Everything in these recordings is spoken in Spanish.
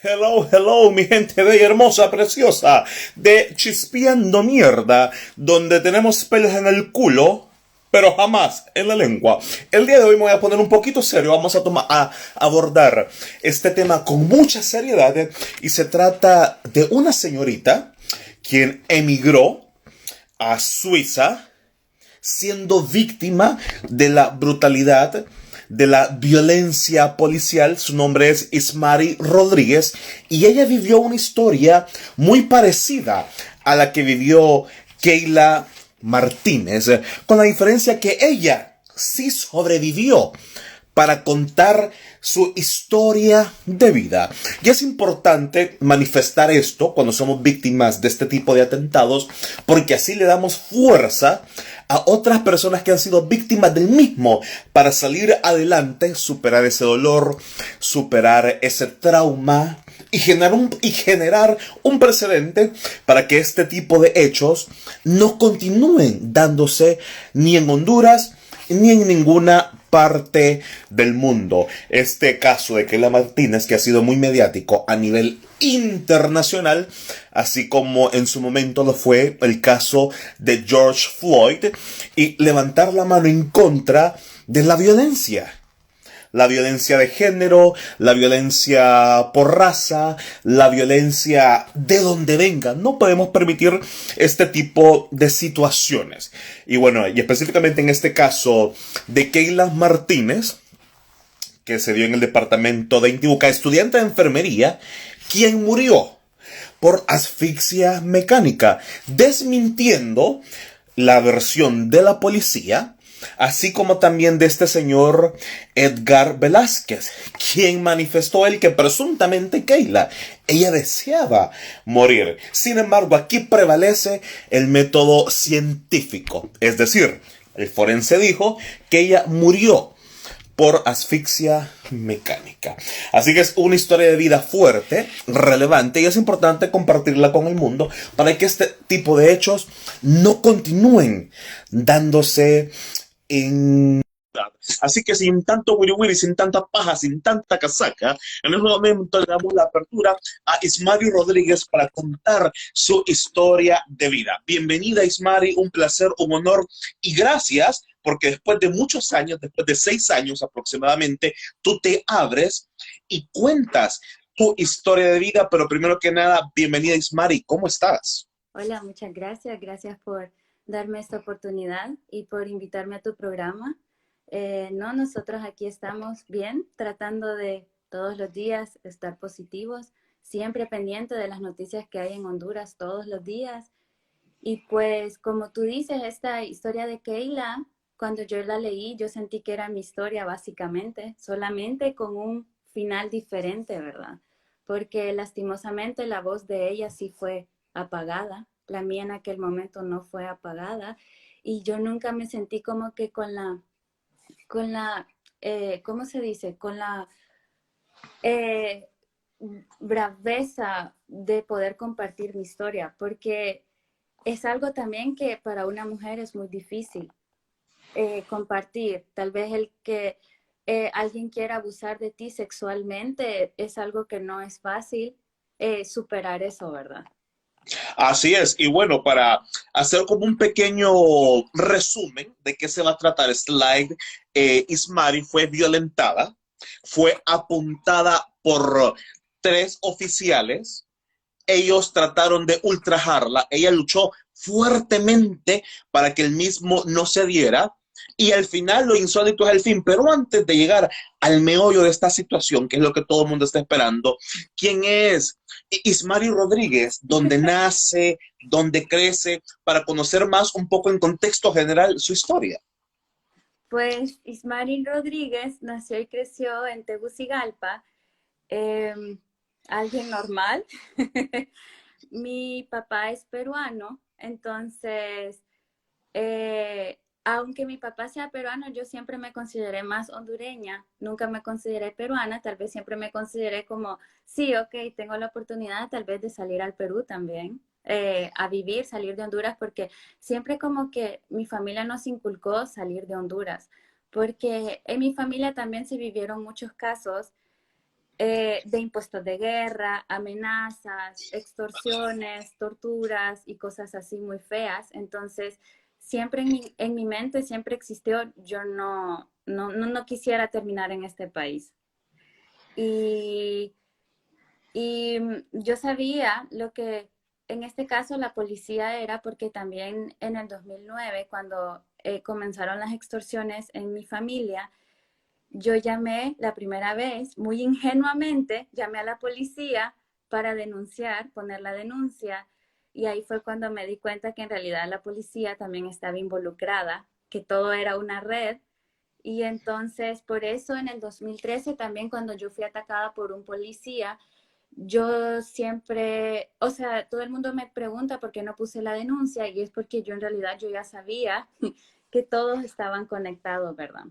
Hello, hello, mi gente bella, hermosa, preciosa, de Chispeando Mierda, donde tenemos pelos en el culo, pero jamás en la lengua. El día de hoy me voy a poner un poquito serio, vamos a abordar este tema con mucha seriedad y se trata de una señorita quien emigró a Suiza siendo víctima de la brutalidad, de la violencia policial. Su nombre es Ismari Rodríguez y ella vivió una historia muy parecida a la que vivió Keila Martínez, con la diferencia que ella sí sobrevivió para contar su historia de vida. Y es importante manifestar esto cuando somos víctimas de este tipo de atentados, porque así le damos fuerza a otras personas que han sido víctimas del mismo para salir adelante, superar ese dolor, superar ese trauma y generar un precedente para que este tipo de hechos no continúen dándose ni en Honduras ni en ninguna parte del mundo. Este caso de Keila Martínez, que ha sido muy mediático a nivel internacional, así como en su momento lo fue el caso de George Floyd, y levantar la mano en contra de la violencia de género, la violencia por raza, la violencia de donde venga. No podemos permitir este tipo de situaciones. Y bueno, y específicamente en este caso de Keila Martínez, que se dio en el departamento de Intibucá, estudiante de enfermería, quien murió por asfixia mecánica, desmintiendo la versión de la policía, así como también de este señor Edgar Velázquez, quien manifestó el que presuntamente Keila, ella deseaba morir. Sin embargo, aquí prevalece el método científico, es decir, el forense dijo que ella murió por asfixia mecánica. Así que es una historia de vida fuerte, relevante, y es importante compartirla con el mundo para que este tipo de hechos no continúen dándose en... Así que sin tanto wiri wiri, sin tanta paja, sin tanta casaca, en este momento le damos la apertura a Ismari Rodríguez para contar su historia de vida. Bienvenida, Ismari, un placer, un honor y gracias porque después de muchos años, después de 6 años aproximadamente, tú te abres y cuentas tu historia de vida, pero primero que nada, bienvenida, Ismari, ¿cómo estás? Hola, muchas gracias. Gracias por darme esta oportunidad y por invitarme a tu programa. No, nosotros aquí estamos bien, tratando de todos los días estar positivos, siempre pendiente de las noticias que hay en Honduras todos los días. Y pues, como tú dices, esta historia de Keila, cuando yo la leí, yo sentí que era mi historia básicamente, solamente con un final diferente, ¿verdad? Porque lastimosamente la voz de ella sí fue apagada, la mía en aquel momento no fue apagada y yo nunca me sentí como que con la, ¿cómo se dice? Con la eh, braveza de poder compartir mi historia, porque es algo también que para una mujer es muy difícil compartir. Tal vez el que alguien quiera abusar de ti sexualmente es algo que no es fácil superar eso, ¿verdad? Así es, y bueno, para hacer como un pequeño resumen de qué se va a tratar Slide, Ismari fue violentada, fue apuntada por 3 oficiales, ellos trataron de ultrajarla, ella luchó fuertemente para que el mismo no se diera, y al final lo insólito es el fin, pero antes de llegar al meollo de esta situación, que es lo que todo el mundo está esperando, ¿quién es Ismari Rodríguez? ¿Dónde nace? ¿Dónde crece? Para conocer más un poco en contexto general su historia. Pues Ismarín Rodríguez nació y creció en Tegucigalpa, eh, alguien normal. Mi papá es peruano, entonces aunque mi papá sea peruano, yo siempre me consideré más hondureña, nunca me consideré peruana, tal vez siempre me consideré como, sí, ok, tengo la oportunidad tal vez de salir al Perú también, a vivir, salir de Honduras, porque siempre como que mi familia nos inculcó salir de Honduras, porque en mi familia también se vivieron muchos casos de impuestos de guerra, amenazas, extorsiones, torturas y cosas así muy feas. Entonces, siempre en mi mente siempre existió, yo no quisiera terminar en este país. Y, y yo sabía lo que en este caso la policía era porque también en el 2009, cuando comenzaron las extorsiones en mi familia, yo llamé la primera vez, muy ingenuamente, llamé a la policía para denunciar, poner la denuncia, y ahí fue cuando me di cuenta que en realidad la policía también estaba involucrada, que todo era una red. Y entonces, por eso en el 2013 también cuando yo fui atacada por un policía, yo siempre, o sea, todo el mundo me pregunta por qué no puse la denuncia y es porque yo en realidad yo ya sabía que todos estaban conectados, ¿verdad?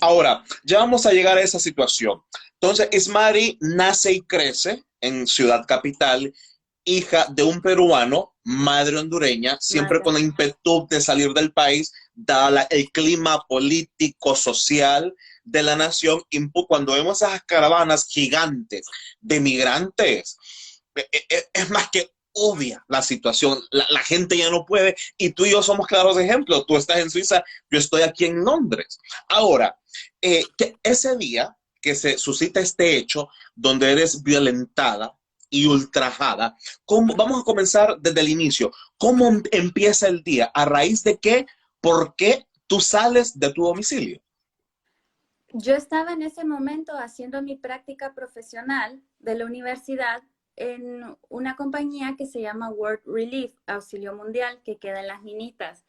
Ahora, ya vamos a llegar a esa situación. Entonces, Ismari nace y crece en Ciudad Capital, hija de un peruano, madre hondureña, siempre Madre. con la inquietud de salir del país, dada el clima político, social de la nación. Cuando vemos esas caravanas gigantes de migrantes, es más que obvia la situación. La gente ya no puede y tú y yo somos claros ejemplos. Tú estás en Suiza, yo estoy aquí en Londres. Ahora, que ese día que se suscita este hecho donde eres violentada y ultrajada, vamos a comenzar desde el inicio. ¿Cómo empieza el día? ¿A raíz de qué? ¿Por qué tú sales de tu domicilio? Yo estaba en ese momento haciendo mi práctica profesional de la universidad en una compañía que se llama World Relief, Auxilio Mundial, que queda en Las Minitas.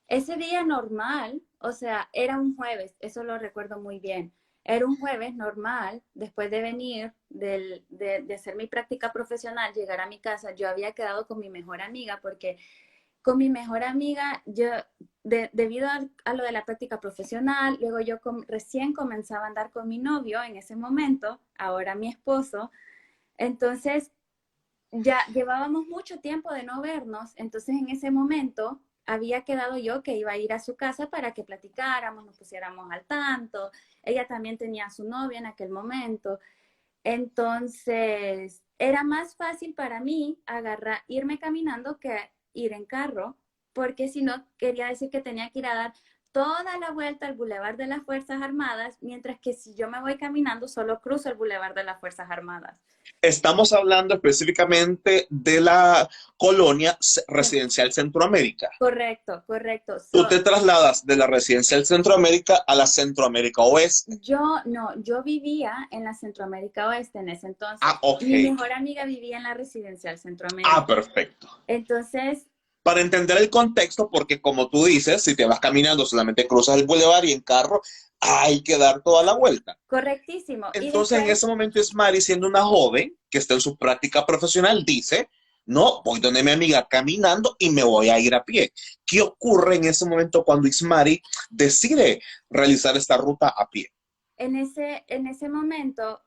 Ese día normal, o sea, era un jueves, eso lo recuerdo muy bien. Era un jueves normal, después de venir de hacer mi práctica profesional, llegar a mi casa, yo había quedado con mi mejor amiga porque con mi mejor amiga, yo, debido a lo de la práctica profesional, luego yo recién comenzaba a andar con mi novio en ese momento, ahora mi esposo, entonces ya llevábamos mucho tiempo de no vernos, entonces en ese momento había quedado yo que iba a ir a su casa para que platicáramos, nos pusiéramos al tanto, ella también tenía a su novia en aquel momento, entonces era más fácil para mí irme caminando que ir en carro, porque si no quería decir que tenía que ir a dar toda la vuelta al Boulevard de las Fuerzas Armadas, mientras que si yo me voy caminando solo cruzo el Boulevard de las Fuerzas Armadas. Estamos hablando específicamente de la colonia residencial Centroamérica. Correcto, correcto. Tú te trasladas de la residencial Centroamérica a la Centroamérica Oeste. Yo no, yo vivía en la Centroamérica Oeste en ese entonces. Ah, ok. Mi mejor amiga vivía en la residencial Ah, Centroamérica. perfecto. Entonces, Para entender el contexto, porque como tú dices, si te vas caminando solamente cruzas el bulevar y en carro, hay que dar toda la vuelta. correctísimo. Y Entonces, en después, ese momento, Mari, siendo una joven que está en su práctica profesional, dice, no, voy donde mi amiga caminando y me voy a ir a pie. ¿Qué ocurre en ese momento cuando Ismari decide realizar esta ruta a pie? en ese momento,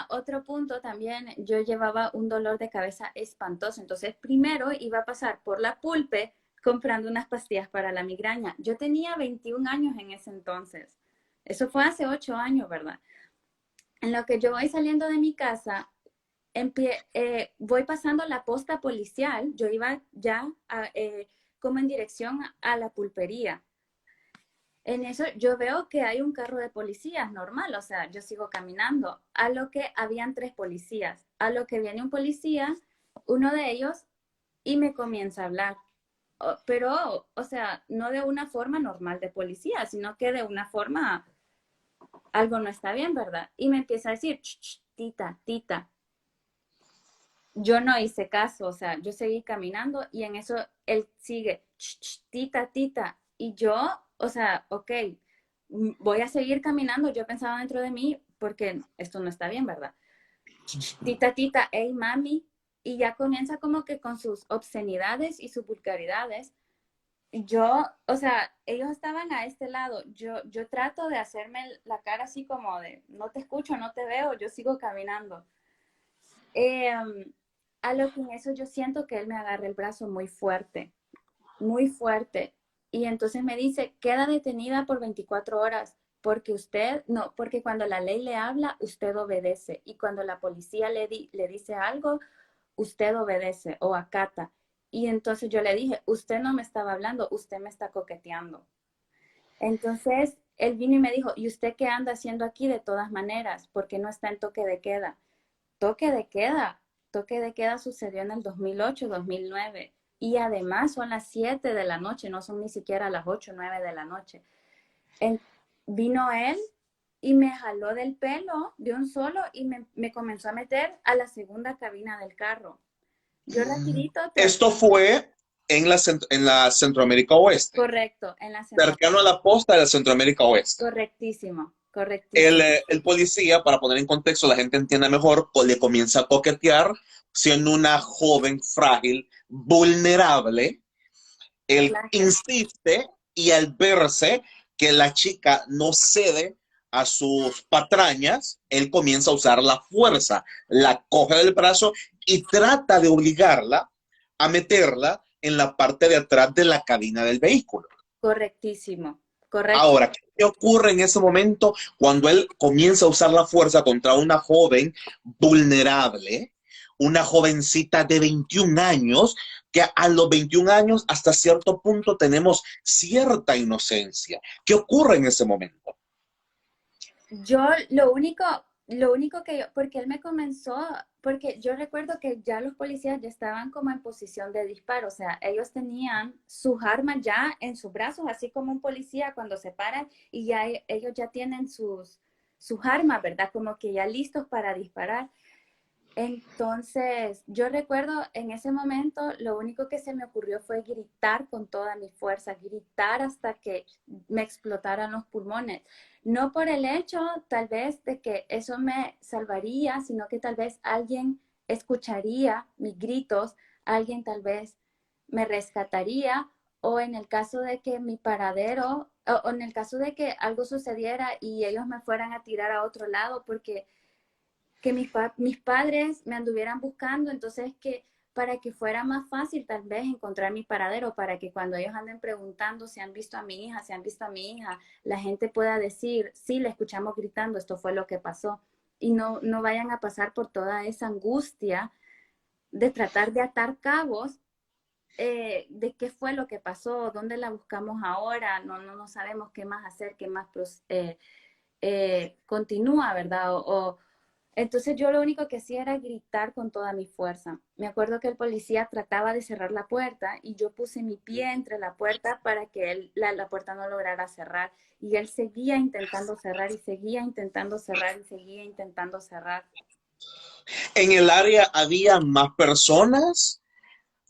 otro punto también, yo llevaba un dolor de cabeza espantoso. Entonces, primero iba a pasar por la Pulpe comprando unas pastillas para la migraña. Yo tenía 21 años en ese entonces. Eso fue hace 8 años, ¿verdad? En lo que yo voy saliendo de mi casa, voy pasando la posta policial, yo iba ya como en dirección a la pulpería. En eso yo veo que hay un carro de policías normal, o sea, yo sigo caminando, a lo que habían 3 policías, a lo que viene un policía, uno de ellos, y me comienza a hablar. Pero, o sea, no de una forma normal de policía, sino que de una forma, algo no está bien, ¿verdad? Y me empieza a decir, "Ch, ch, tita, tita". Yo no hice caso, o sea, yo seguí caminando y en eso él sigue, "Ch, ch, tita, tita". Y yo, o sea, ok, voy a seguir caminando. Yo pensaba dentro de mí, porque esto no está bien, ¿verdad? "Ch, ch, tita, tita, hey, mami". Y ya comienza como que con sus obscenidades y sus vulgaridades. Yo, o sea, ellos estaban a este lado. Yo trato de hacerme la cara así como de, no te escucho, no te veo, yo sigo caminando. Eh, a lo que en eso yo siento que él me agarra el brazo muy fuerte, muy fuerte. Y entonces me dice, queda detenida por 24 horas porque usted, no, porque cuando la ley le habla, usted obedece. Y cuando la policía le dice algo, usted obedece o acata. Y entonces yo le dije, usted no me estaba hablando, usted me está coqueteando. Entonces él vino y me dijo, ¿y usted qué anda haciendo aquí de todas maneras? ¿Por qué no está en toque de queda? Toque de queda. Toque de queda sucedió en el 2008, 2009. Y además son las 7 de la noche, no son ni siquiera las 8, 9 de la noche. En- Vino él y me jaló del pelo de un solo y me comenzó a meter a la segunda cabina del carro. Yo rapidito Esto traté, fue en la Centroamérica Oeste, correcto, en la cercano a Centroamérica. la costa de la Centroamérica Oeste. Correctísimo, correctísimo. El policía, para poner en contexto, la gente entienda mejor, le comienza a coquetear, siendo una joven frágil, vulnerable. Él Claro, insiste y al verse que la chica no cede a sus patrañas, él comienza a usar la fuerza, la coge del brazo y trata de obligarla a meterla en la parte de atrás de la cabina del vehículo. correctísimo, correcto. Ahora, ¿qué ocurre en ese momento cuando él comienza a usar la fuerza contra una joven vulnerable, una jovencita de 21 años, que a los 21 años hasta cierto punto tenemos cierta inocencia? ¿Qué ocurre en ese momento? Yo lo único que yo, porque él me comenzó, porque yo recuerdo que ya los policías ya estaban como en posición de disparo, o sea, ellos tenían sus armas ya en sus brazos, así como un policía cuando se para y ya ellos ya tienen sus armas, ¿verdad? Como que ya listos para disparar. Entonces, yo recuerdo en ese momento, lo único que se me ocurrió fue gritar con toda mi fuerza, gritar hasta que me explotaran los pulmones. No por el hecho, tal vez, de que eso me salvaría, sino que tal vez alguien escucharía mis gritos, alguien tal vez me rescataría, o en el caso de que mi paradero, o en el caso de que algo sucediera y ellos me fueran a tirar a otro lado, porque que mis padres me anduvieran buscando, entonces que para que fuera más fácil tal vez encontrar mi paradero, para que cuando ellos anden preguntando si han visto a mi hija, si han visto a mi hija, la gente pueda decir, sí, le escuchamos gritando, esto fue lo que pasó, y no vayan a pasar por toda esa angustia de tratar de atar cabos, de qué fue lo que pasó, dónde la buscamos ahora, no sabemos qué más hacer, qué más continúa, ¿verdad? Entonces yo lo único que hacía era gritar con toda mi fuerza. Me acuerdo que el policía trataba de cerrar la puerta y yo puse mi pie entre la puerta para que la puerta no lograra cerrar. Y él seguía intentando cerrar y seguía intentando cerrar y seguía intentando cerrar. En el área había más personas,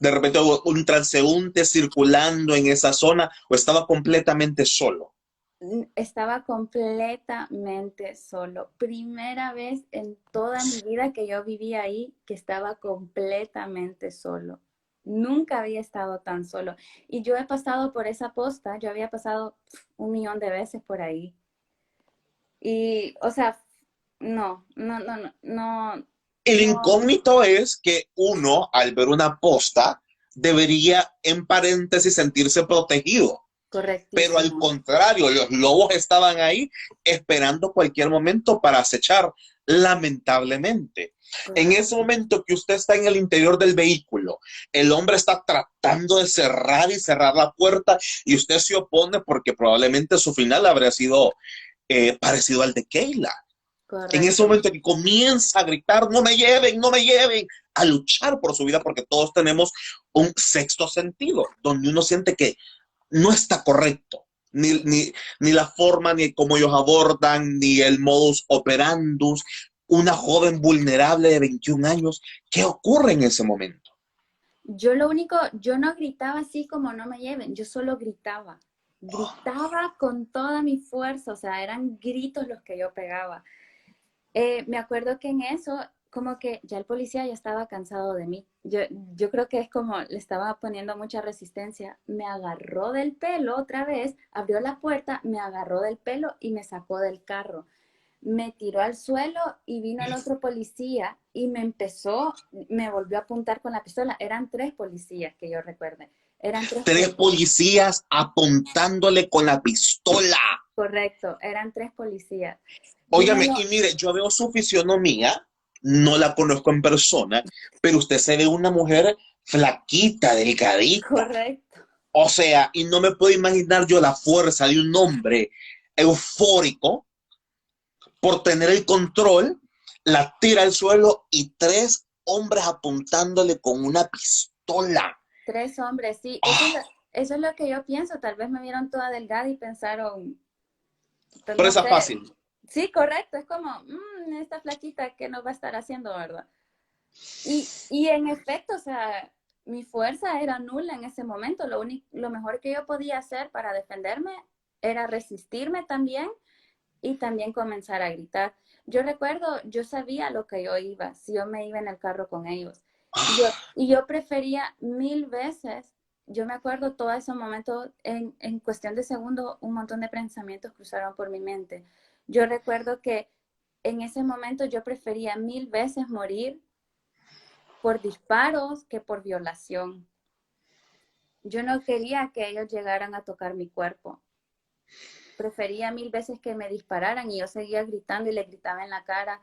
de repente hubo un transeúnte circulando en esa zona o estaba completamente solo. Estaba completamente solo. Primera vez en toda mi vida que yo vivía ahí que estaba completamente solo. Nunca había estado tan solo. Y yo he pasado por esa posta, yo había pasado 1 millón de veces por ahí. Y, o sea, no, El no, incógnito es que uno, al ver una posta, debería, en paréntesis, sentirse protegido. Pero al correctísimo. contrario, los lobos estaban ahí esperando cualquier momento para acechar, lamentablemente. En ese Correcto. momento que usted está en el interior del vehículo, el hombre está tratando de cerrar y cerrar la puerta y usted se opone porque probablemente su final habría sido parecido al de Keila. En ese Correcto. momento que comienza a gritar, no me lleven, no me lleven, a luchar por su vida porque todos tenemos un sexto sentido, donde uno siente que no está correcto. Ni la forma, ni cómo ellos abordan, ni el modus operandus. Una joven vulnerable de 21 años, ¿qué ocurre en ese momento? Yo no gritaba así como no me lleven, yo solo gritaba. Gritaba con toda mi fuerza, o sea, eran gritos los que yo pegaba. Me acuerdo que en eso, como que ya el policía ya estaba cansado de mí. Yo creo que es como le estaba poniendo mucha resistencia. Me agarró del pelo otra vez, abrió la puerta, me agarró del pelo y me sacó del carro. Me tiró al suelo y vino el otro policía y me volvió a apuntar con la pistola. Eran 3 policías que yo recuerde. Eran tres Tres policías. policías apuntándole con la pistola. correcto, eran 3 policías. Óigame, Dímelo, y mire, yo veo su fisionomía, no la conozco en persona, pero usted se ve una mujer flaquita, delgadita. correcto. O sea, y no me puedo imaginar yo la fuerza de un hombre eufórico por tener el control, la tira al suelo y 3 hombres apuntándole con una pistola. 3 hombres, sí, ¡Oh! eso es lo que yo pienso. Tal vez me vieron toda delgada y pensaron, pues no Presa sé. fácil. Sí, correcto, es como, esta flaquita, ¿qué nos va a estar haciendo, verdad? Y en efecto, o sea, mi fuerza era nula en ese momento. Lo mejor que yo podía hacer para defenderme era resistirme también y también comenzar a gritar. Yo recuerdo, yo sabía lo que yo iba, si yo me iba en el carro con ellos. Y yo prefería 1000 veces, yo me acuerdo todos esos momentos, en cuestión de segundos, un montón de pensamientos cruzaron por mi mente. Yo recuerdo que en ese momento yo prefería 1000 veces morir por disparos que por violación. Yo no quería que ellos llegaran a tocar mi cuerpo. Prefería 1000 veces que me dispararan y yo seguía gritando y le gritaba en la cara.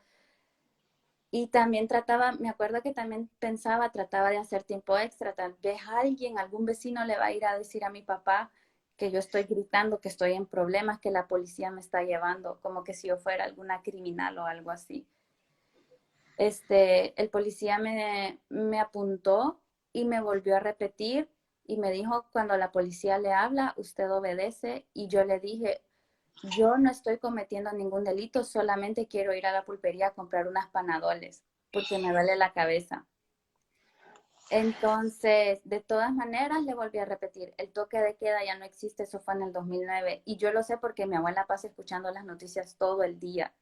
Y también trataba, me acuerdo que también pensaba, trataba de hacer tiempo extra. Tal vez alguien, algún vecino le va a ir a decir a mi papá que yo estoy gritando, que estoy en problemas, que la policía me está llevando, como que si yo fuera alguna criminal o algo así. El policía me apuntó y me volvió a repetir y me dijo, cuando la policía le habla, usted obedece. Y yo le dije, yo no estoy cometiendo ningún delito, solamente quiero ir a la pulpería a comprar unas panadoles porque me duele la cabeza. Entonces, de todas maneras, le volví a repetir, el toque de queda ya no existe, eso fue en el 2009. Y yo lo sé porque mi abuela pasa escuchando las noticias todo el día.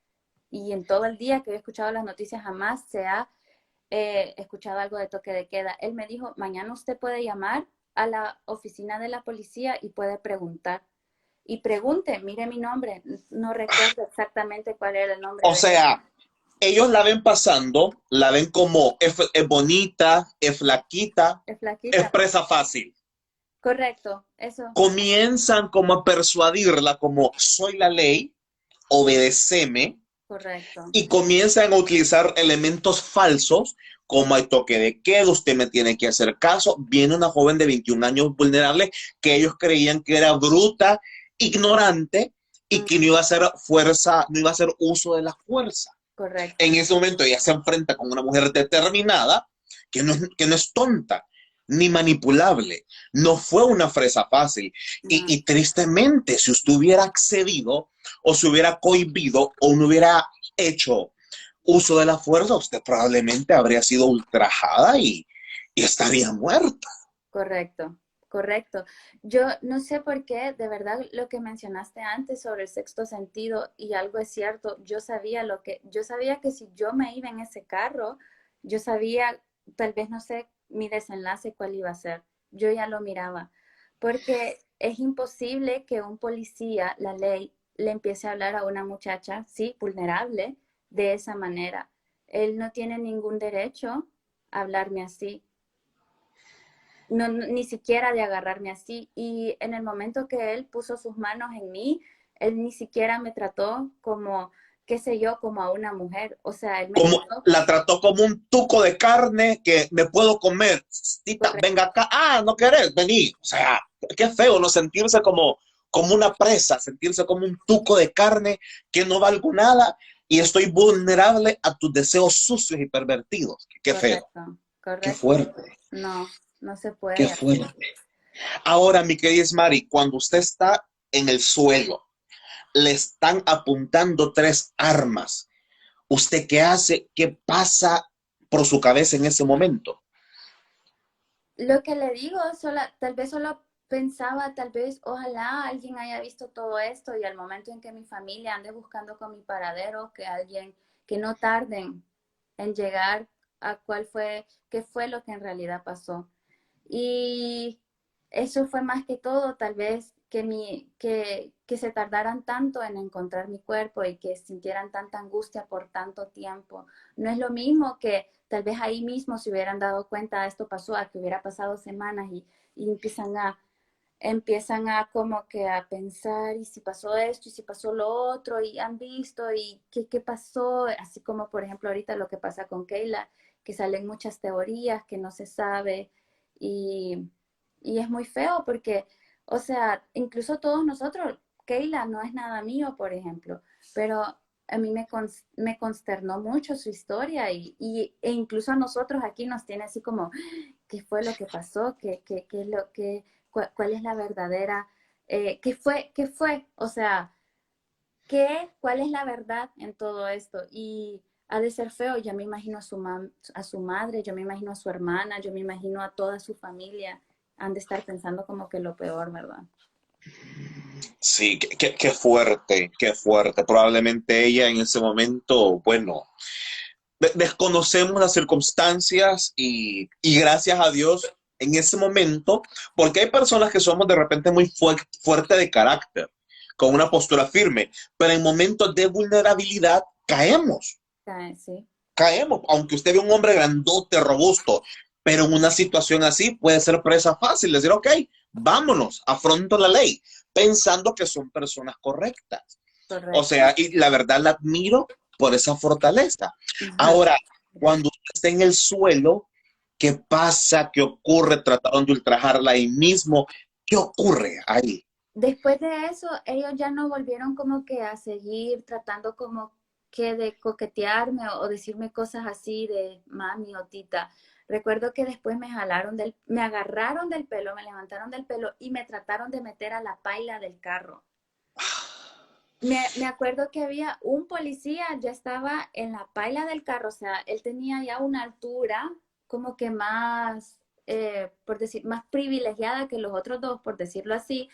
Y en todo el día que he escuchado las noticias jamás se ha escuchado algo de toque de queda. Él me dijo, mañana usted puede llamar a la oficina de la policía y puede preguntar. Y pregunte, mire mi nombre, no recuerdo exactamente cuál era el nombre O de él. sea, ellos la ven pasando, la ven como es bonita, es flaquita, Es es flaquita. presa fácil. Correcto, eso, Comienzan como a persuadirla como soy la ley, obedeceme, correcto. y comienzan a utilizar elementos falsos como el toque de queda, usted me tiene que hacer caso. Viene una joven de 21 años vulnerable que ellos creían que era bruta, ignorante y Mm, que no iba a hacer fuerza, no iba a hacer uso de la fuerza. En correcto. ese momento ella se enfrenta con una mujer determinada que no es tonta ni manipulable. No fue una fresa fácil. No, Y tristemente, si usted hubiera accedido o se hubiera cohibido o no hubiera hecho uso de la fuerza, usted probablemente habría sido ultrajada y estaría muerta. correcto, correcto. Yo no sé por qué, de verdad, lo que mencionaste antes sobre el sexto sentido y algo es cierto, yo sabía que si yo me iba en ese carro, yo sabía, tal vez no sé mi desenlace cuál iba a ser. Yo ya lo miraba, porque es imposible que un policía, la ley, le empiece a hablar a una muchacha, sí, vulnerable, de esa manera. Él no tiene ningún derecho a hablarme así, no, ni siquiera de agarrarme así. Y en el momento que él puso sus manos en mí, él ni siquiera me trató como, qué sé yo, como a una mujer. O sea, él me Como trató la trató como un tuco de carne que me puedo comer. Tita, venga correcto, acá. Ah, no querés, vení. O sea, qué feo, ¿no? Sentirse como una presa, sentirse como un tuco de carne que no valgo nada y estoy vulnerable a tus deseos sucios y pervertidos. Qué feo, correcto, qué correcto. fuerte, No, no se qué puede así. fuerte. Ahora, mi querida Mari, cuando usted está en el suelo, le están apuntando 3 armas. ¿Usted qué hace? ¿Qué pasa por su cabeza en ese momento? Lo que le digo, tal vez solo pensaba, tal vez, ojalá alguien haya visto todo esto y al momento en que mi familia ande buscando con mi paradero, que no tarden en llegar a qué fue lo que en realidad pasó. Y eso fue más que todo, tal vez que se tardaran tanto en encontrar mi cuerpo y que sintieran tanta angustia por tanto tiempo. No es lo mismo que tal vez ahí mismo se hubieran dado cuenta, esto pasó, a que hubiera pasado semanas y empiezan empiezan a como que a pensar, y si pasó esto, y si pasó lo otro, y han visto, y qué pasó, así como por ejemplo ahorita lo que pasa con Keila, que salen muchas teorías que no se sabe, y, y es muy feo porque, o sea, incluso todos nosotros, Keila no es nada mío, por ejemplo, pero a mí me consternó mucho su historia e incluso a nosotros aquí nos tiene así como, ¿qué fue lo que pasó? ¿Qué es lo que cuál es la verdadera, qué fue, o sea, cuál es la verdad en todo esto. Y ha de ser feo, yo me imagino a su madre, yo me imagino a su hermana, yo me imagino a toda su familia, han de estar pensando como que lo peor, ¿verdad? Sí, qué fuerte, qué fuerte. Probablemente ella en ese momento, bueno, desconocemos las circunstancias y gracias a Dios en ese momento, porque hay personas que somos de repente muy fuerte de carácter, con una postura firme, pero en momentos de vulnerabilidad caemos, Sí, caemos, aunque usted ve un hombre grandote, robusto, pero en una situación así puede ser presa fácil, decir, ok, vámonos, afronto la ley, pensando que son personas correctas. O correcto. sea, y la verdad la admiro por esa fortaleza. Ajá, Ahora, cuando gracias. usted está en el suelo, ¿qué pasa? ¿Qué ocurre? Trataron de ultrajarla ahí mismo. ¿Qué ocurre ahí? Después de eso, ellos ya no volvieron como que a seguir tratando como que de coquetearme o decirme cosas así de mami o tita. Recuerdo que después me agarraron del pelo, me levantaron del pelo y me trataron de meter a la paila del carro. Me acuerdo que había un policía, ya estaba en la paila del carro, o sea, él tenía ya una altura como que más, por decir, más privilegiada que los otros dos, por decirlo así.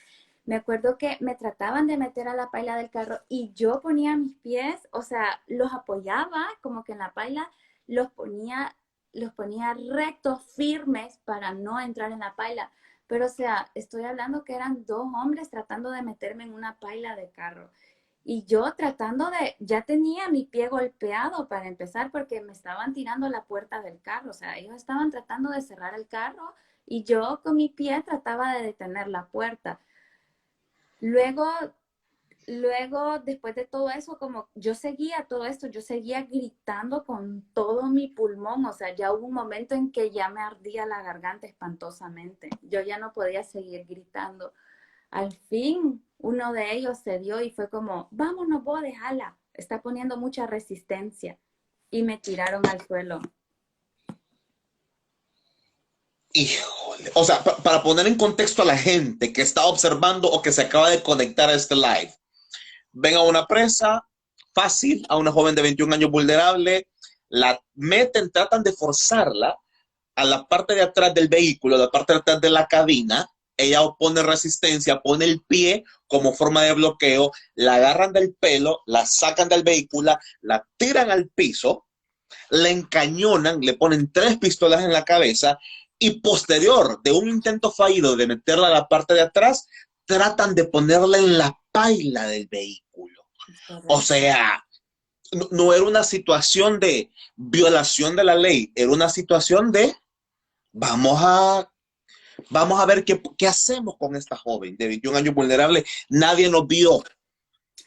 Me acuerdo que me trataban de meter a la paila del carro y yo ponía mis pies, o sea, los apoyaba como que en la paila, los ponía, los ponía rectos, firmes para no entrar en la paila. Pero, o sea, estoy hablando que eran dos hombres tratando de meterme en una paila de carro. Y yo tratando ya tenía mi pie golpeado para empezar porque me estaban tirando la puerta del carro, o sea, ellos estaban tratando de cerrar el carro y yo con mi pie trataba de detener la puerta. Luego, después de todo eso, como yo seguía todo esto, yo seguía gritando con todo mi pulmón, o sea, ya hubo un momento en que ya me ardía la garganta espantosamente, yo ya no podía seguir gritando. Al fin, uno de ellos se dio y fue como, vámonos, vos, déjala, está poniendo mucha resistencia. Y me tiraron al suelo. Híjole. O sea, para poner en contexto a la gente que está observando o que se acaba de conectar a este live, ven a una presa fácil, a una joven de 21 años vulnerable, la meten, tratan de forzarla a la parte de atrás del vehículo, a la parte de atrás de la cabina. Ella opone resistencia, pone el pie como forma de bloqueo, la agarran del pelo, la sacan del vehículo, la tiran al piso, la encañonan, le ponen 3 pistolas en la cabeza y posterior de un intento fallido de meterla a la parte de atrás, tratan de ponerla en la paila del vehículo. O Correcto. sea, no era una situación de violación de la ley, era una situación de vamos a, vamos a ver qué hacemos con esta joven de 21 años vulnerable. Nadie nos vio.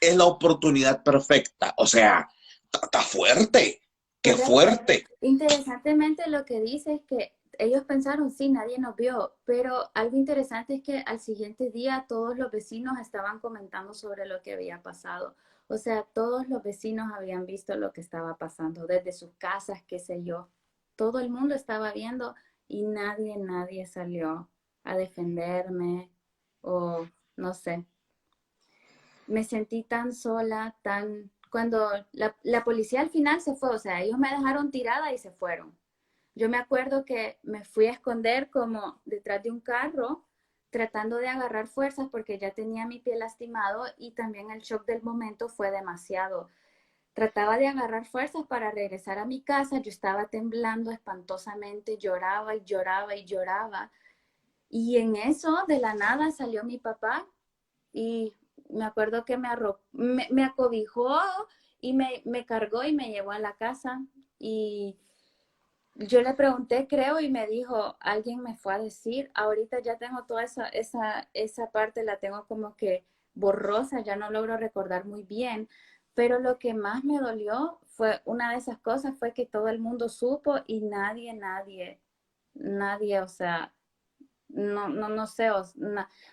Es la oportunidad perfecta. O sea, está fuerte. Qué Correcto. fuerte. Interesantemente lo que dice es que ellos pensaron, sí, nadie nos vio, pero algo interesante es que al siguiente día todos los vecinos estaban comentando sobre lo que había pasado. O sea, todos los vecinos habían visto lo que estaba pasando desde sus casas, qué sé yo. Todo el mundo estaba viendo y nadie salió a defenderme o no sé. Me sentí tan sola, tan... Cuando la policía al final se fue, o sea, ellos me dejaron tirada y se fueron. Yo me acuerdo que me fui a esconder como detrás de un carro, tratando de agarrar fuerzas porque ya tenía mi pie lastimado y también el shock del momento fue demasiado. Trataba de agarrar fuerzas para regresar a mi casa, yo estaba temblando espantosamente, lloraba y lloraba y lloraba. Y en eso, de la nada, salió mi papá y me acuerdo que me acobijó y me cargó y me llevó a la casa y Yo le pregunté, creo, y me dijo, alguien me fue a decir, ahorita ya tengo toda esa parte, la tengo como que borrosa, ya no logro recordar muy bien, pero lo que más me dolió fue, una de esas cosas fue que todo el mundo supo y nadie, o sea, no sé,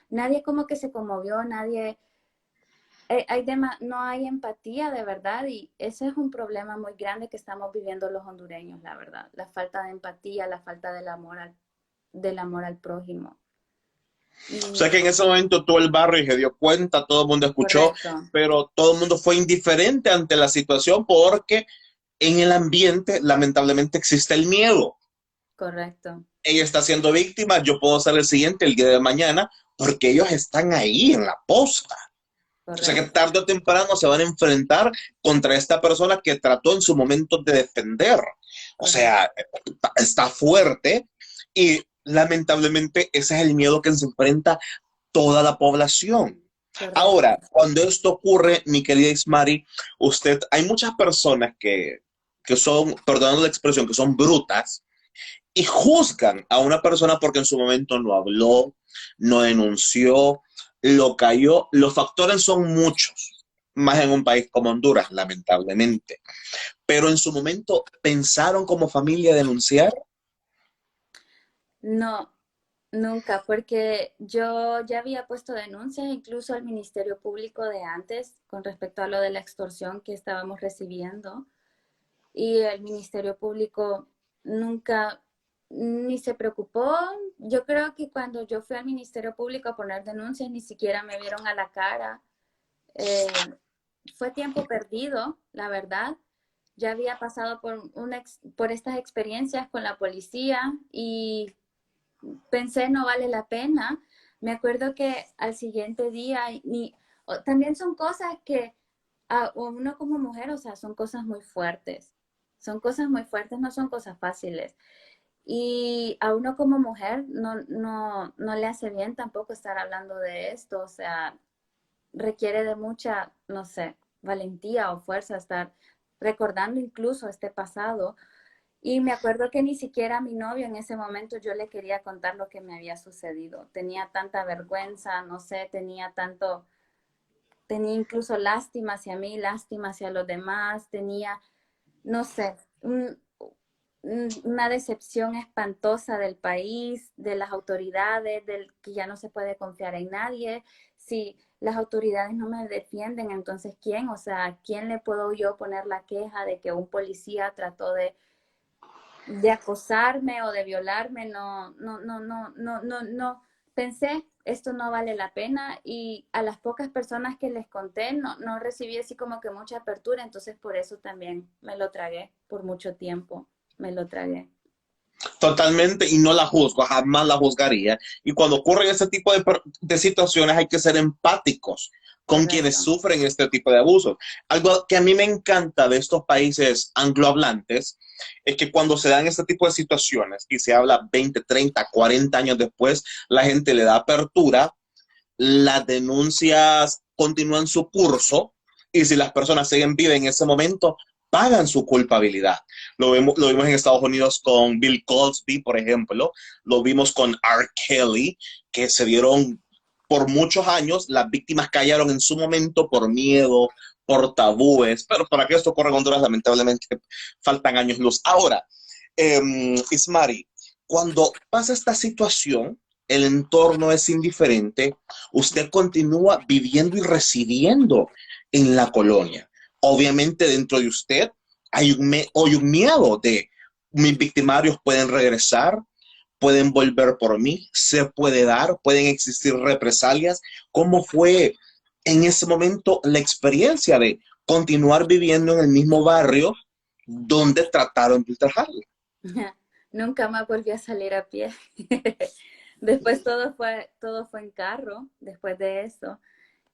nadie como que se conmovió, nadie, no hay empatía de verdad y ese es un problema muy grande que estamos viviendo los hondureños, la verdad. La falta de empatía, la falta del amor al prójimo. O sea Y que en ese momento todo el barrio se dio cuenta, todo el mundo escuchó, correcto, pero todo el mundo fue indiferente ante la situación porque en el ambiente lamentablemente existe el miedo. correcto, Ella está siendo víctima, yo puedo ser el siguiente el día de mañana porque ellos están ahí en la posta. O sea que correcto. tarde o temprano se van a enfrentar contra esta persona que trató en su momento de defender. O Correcto, sea, está fuerte y lamentablemente ese es el miedo que se enfrenta toda la población. correcto. Ahora, cuando esto ocurre, mi querida Ismari, hay muchas personas que son, perdonando la expresión, que son brutas y juzgan a una persona porque en su momento no habló, no denunció, lo cayó. Los factores son muchos, más en un país como Honduras, lamentablemente. Pero en su momento pensaron como familia denunciar. No, nunca, porque yo ya había puesto denuncias incluso al Ministerio Público de antes con respecto a lo de la extorsión que estábamos recibiendo. Y el Ministerio Público nunca ni se preocupó. Yo creo que cuando yo fui al Ministerio Público a poner denuncias, ni siquiera me vieron a la cara. Eh, Fue tiempo perdido, la verdad. Ya había pasado por estas experiencias con la policía y pensé no vale la pena. Me acuerdo que al siguiente día, también son cosas que a uno como mujer, o sea, son cosas muy fuertes. Son cosas muy fuertes, no son cosas fáciles. Y a uno como mujer no le hace bien tampoco estar hablando de esto, o sea, requiere de mucha, no sé, valentía o fuerza estar recordando incluso este pasado. Y me acuerdo que ni siquiera a mi novio en ese momento yo le quería contar lo que me había sucedido. Tenía tanta vergüenza, no sé, tenía incluso lástima hacia mí, lástima hacia los demás, tenía, no sé, una decepción espantosa del país, de las autoridades, del que ya no se puede confiar en nadie. Si las autoridades no me defienden, entonces ¿quién? O sea, ¿a quién le puedo yo poner la queja de que un policía trató de acosarme o de violarme? No. Pensé, esto no vale la pena y a las pocas personas que les conté no recibí así como que mucha apertura, entonces por eso también me lo tragué por mucho tiempo, me lo tragué. Totalmente, y no la juzgo, jamás la juzgaría. Y cuando ocurren este tipo de situaciones hay que ser empáticos con quienes Correcto. sufren este tipo de abusos. Algo que a mí me encanta de estos países anglohablantes es que cuando se dan este tipo de situaciones y se habla 20, 30, 40 años después, la gente le da apertura, las denuncias continúan su curso y si las personas siguen vivas en ese momento, pagan su culpabilidad. Lo vimos en Estados Unidos con Bill Cosby, por ejemplo, lo vimos con R. Kelly, que se dieron por muchos años, las víctimas callaron en su momento por miedo, por tabúes, pero para que esto ocurra en Honduras, lamentablemente, faltan años luz. Ahora, Ismari, cuando pasa esta situación, el entorno es indiferente, usted continúa viviendo y residiendo en la colonia. Obviamente dentro de usted hay un miedo de mis victimarios pueden regresar, pueden volver por mí, se puede dar, pueden existir represalias. ¿Cómo fue en ese momento la experiencia de continuar viviendo en el mismo barrio donde trataron de ultrajarla? Nunca más volví a salir a pie. Después todo fue en carro, después de eso.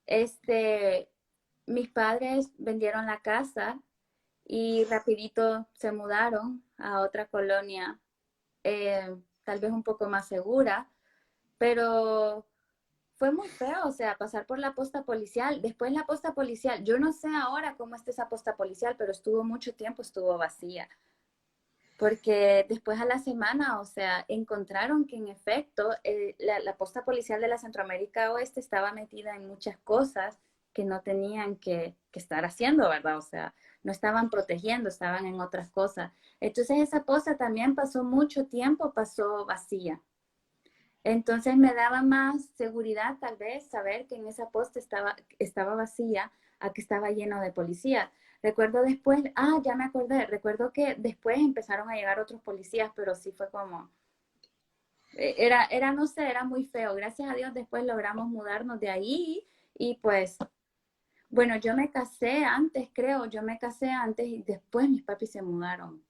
Este, Mis padres vendieron la casa y rapidito se mudaron a otra colonia, tal vez un poco más segura, pero fue muy feo, o sea, pasar por la posta policial. Después la posta policial, yo no sé ahora cómo está esa posta policial, pero estuvo mucho tiempo, estuvo vacía, porque después a la semana, o sea, encontraron que en efecto la posta policial de la Centroamérica Oeste estaba metida en muchas cosas que no tenían que estar haciendo, ¿verdad? O sea, no estaban protegiendo, estaban en otras cosas. Entonces esa posta también pasó mucho tiempo, pasó vacía. Entonces me daba más seguridad tal vez saber que en esa posta estaba vacía a que estaba lleno de policías. Recuerdo después, ya me acordé, recuerdo que después empezaron a llegar otros policías, pero sí fue como, no sé, era muy feo. Gracias a Dios después logramos mudarnos de ahí y pues, bueno, yo me casé antes, creo, yo me casé antes y después mis papis se mudaron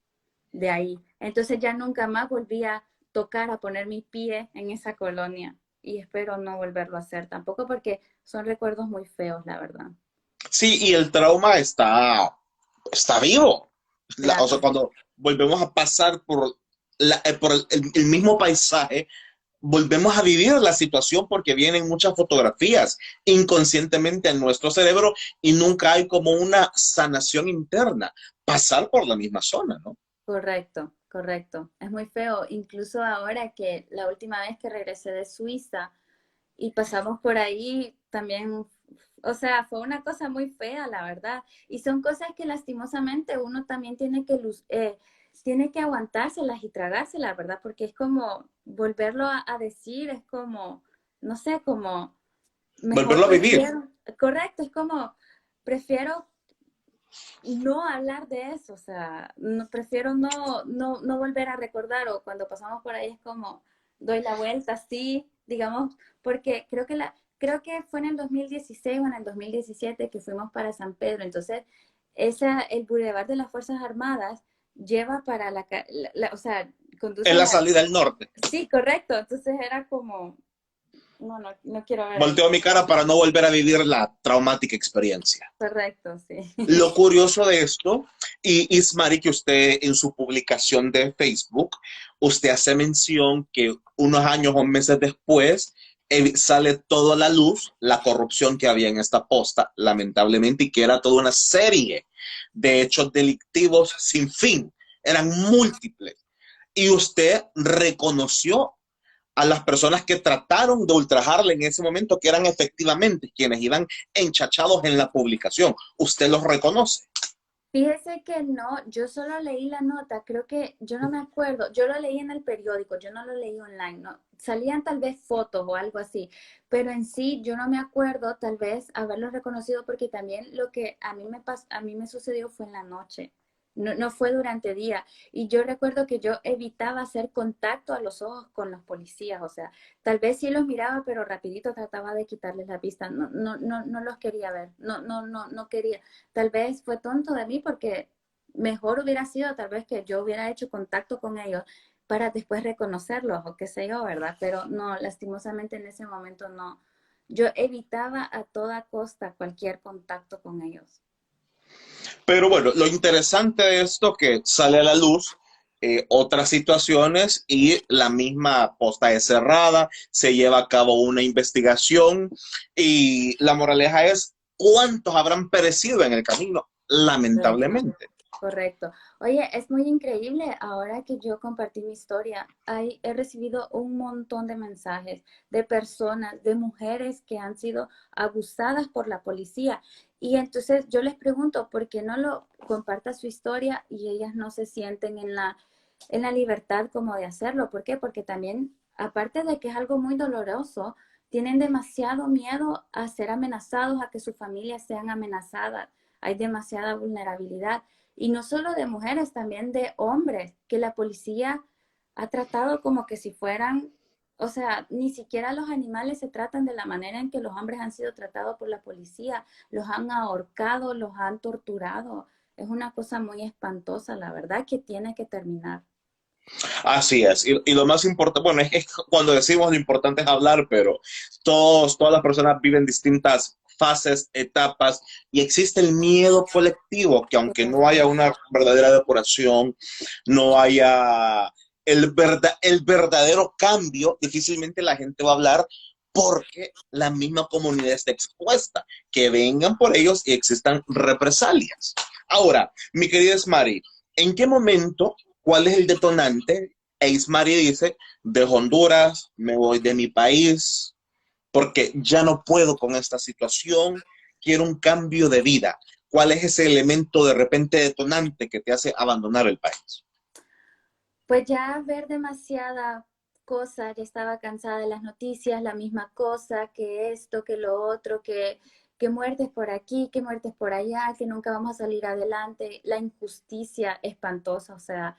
de ahí. Entonces ya nunca más volví a tocar, a poner mi pie en esa colonia y espero no volverlo a hacer tampoco porque son recuerdos muy feos, la verdad. Sí, y el trauma está vivo. O Claro, sea, cuando volvemos a pasar por, por el mismo paisaje, volvemos a vivir la situación porque vienen muchas fotografías inconscientemente en nuestro cerebro y nunca hay como una sanación interna. Pasar por la misma zona, ¿no? correcto, correcto. Es muy feo. Incluso ahora que la última vez que regresé de Suiza y pasamos por ahí también, o sea, fue una cosa muy fea, la verdad. Y son cosas que lastimosamente uno también tiene que aguantárselas y tragárselas, ¿verdad? Porque es como volverlo a decir, es como, no sé, como, mejor Volverlo a vivir. prefiero, correcto, es como, prefiero no hablar de eso, o sea, prefiero no volver a recordar o cuando pasamos por ahí es como doy la vuelta, sí, digamos, porque creo que fue en el 2016 o en el 2017 que fuimos para San Pedro, entonces el Boulevard de las Fuerzas Armadas lleva para o sea, conduce Es a la salida del norte. sí, correcto, entonces era como, no quiero ver ahí, Volteo mi cara para no volver a vivir la traumática experiencia. correcto, sí, Lo curioso de esto, y Ismari, que usted en su publicación de Facebook, usted hace mención que unos años o meses después sale toda a la luz la corrupción que había en esta posta, lamentablemente, y que era toda una serie de hechos delictivos sin fin, eran múltiples. Y usted reconoció a las personas que trataron de ultrajarle en ese momento, que eran efectivamente quienes iban enchachados en la publicación. Usted los reconoce. fíjese que no, yo solo leí la nota, creo que yo no me acuerdo, yo lo leí en el periódico, yo no lo leí online, no, salían tal vez fotos o algo así, pero en sí yo no me acuerdo tal vez haberlo reconocido porque también lo que a mí me sucedió fue en la noche. No fue durante día. Y yo recuerdo que yo evitaba hacer contacto a los ojos con los policías. O sea, tal vez sí los miraba, pero rapidito trataba de quitarles la vista. No los quería ver. No quería. Tal vez fue tonto de mí porque mejor hubiera sido tal vez que yo hubiera hecho contacto con ellos para después reconocerlos o qué sé yo, ¿verdad? Pero no, lastimosamente en ese momento no. Yo evitaba a toda costa cualquier contacto con ellos. Pero bueno, lo interesante de esto que sale a la luz otras situaciones y la misma posta es cerrada, se lleva a cabo una investigación y la moraleja es cuántos habrán perecido en el camino, Correcto. lamentablemente. Correcto. Oye, es muy increíble. Ahora que yo compartí mi historia, he recibido un montón de mensajes de personas, de mujeres que han sido abusadas por la policía. Y entonces yo les pregunto, ¿por qué no lo comparta su historia y ellas no se sienten en la libertad como de hacerlo? ¿Por qué? Porque también, aparte de que es algo muy doloroso, tienen demasiado miedo a ser amenazados, a que sus familias sean amenazadas. Hay demasiada vulnerabilidad y no solo de mujeres, también de hombres, que la policía ha tratado como que si fueran, o sea, ni siquiera los animales se tratan de la manera en que los hombres han sido tratados por la policía, los han ahorcado, los han torturado. Es una cosa muy espantosa, la verdad, que tiene que terminar. Así es. Y lo más importante, bueno, es que cuando decimos lo importante es hablar, pero todas las personas viven distintas fases, etapas, y existe el miedo colectivo, que aunque no haya Correcto. una verdadera depuración, no haya el verdadero cambio, difícilmente la gente va a hablar porque la misma comunidad está expuesta, que vengan por ellos y existan represalias. Ahora, mi querida Smari, ¿en qué momento ¿Cuál es el detonante? E Ismari dice, de Honduras, me voy de mi país, porque ya no puedo con esta situación, quiero un cambio de vida. ¿Cuál es ese elemento de repente detonante que te hace abandonar el país? Pues ya ver demasiada cosa, ya estaba cansada de las noticias, la misma cosa, que esto, que lo otro, que muertes por aquí, que muertes por allá, que nunca vamos a salir adelante, la injusticia espantosa, o sea,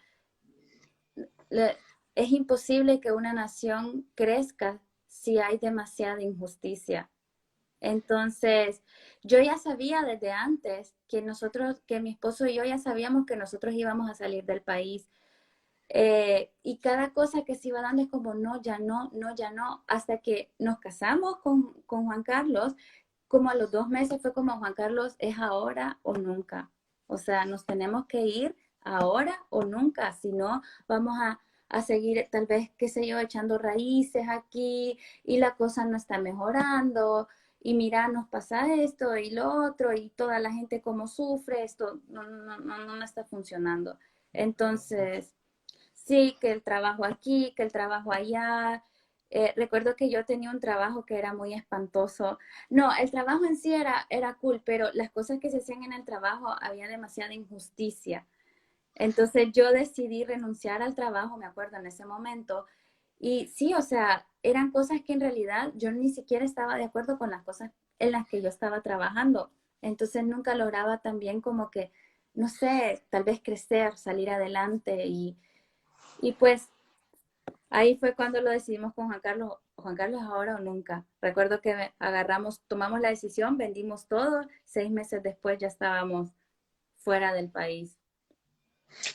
le- es imposible que una nación crezca si hay demasiada injusticia. Entonces, yo ya sabía desde antes que nosotros, que mi esposo y yo ya sabíamos que nosotros íbamos a salir del país. Y cada cosa que se iba dando es como, no, ya no, no, ya no, hasta que nos casamos con Juan Carlos, como a los 2 meses fue como, Juan Carlos, es ahora o nunca. O sea, nos tenemos que ir ahora o nunca, si no, vamos a seguir tal vez, qué sé yo, echando raíces aquí y la cosa no está mejorando. Y mira, nos pasa esto y lo otro, y toda la gente como sufre, esto no está funcionando. Entonces, sí, que el trabajo aquí, que el trabajo allá. Recuerdo que yo tenía un trabajo que era muy espantoso. No, el trabajo en sí era cool, pero las cosas que se hacían en el trabajo había demasiada injusticia. Entonces yo decidí renunciar al trabajo, me acuerdo en ese momento. Y sí, o sea, eran cosas que en realidad yo ni siquiera estaba de acuerdo con las cosas en las que yo estaba trabajando. Entonces nunca lograba también como que, no sé, tal vez crecer, salir adelante y pues ahí fue cuando lo decidimos con Juan Carlos ahora o nunca. Recuerdo que agarramos, tomamos la decisión, vendimos todo, 6 meses después ya estábamos fuera del país.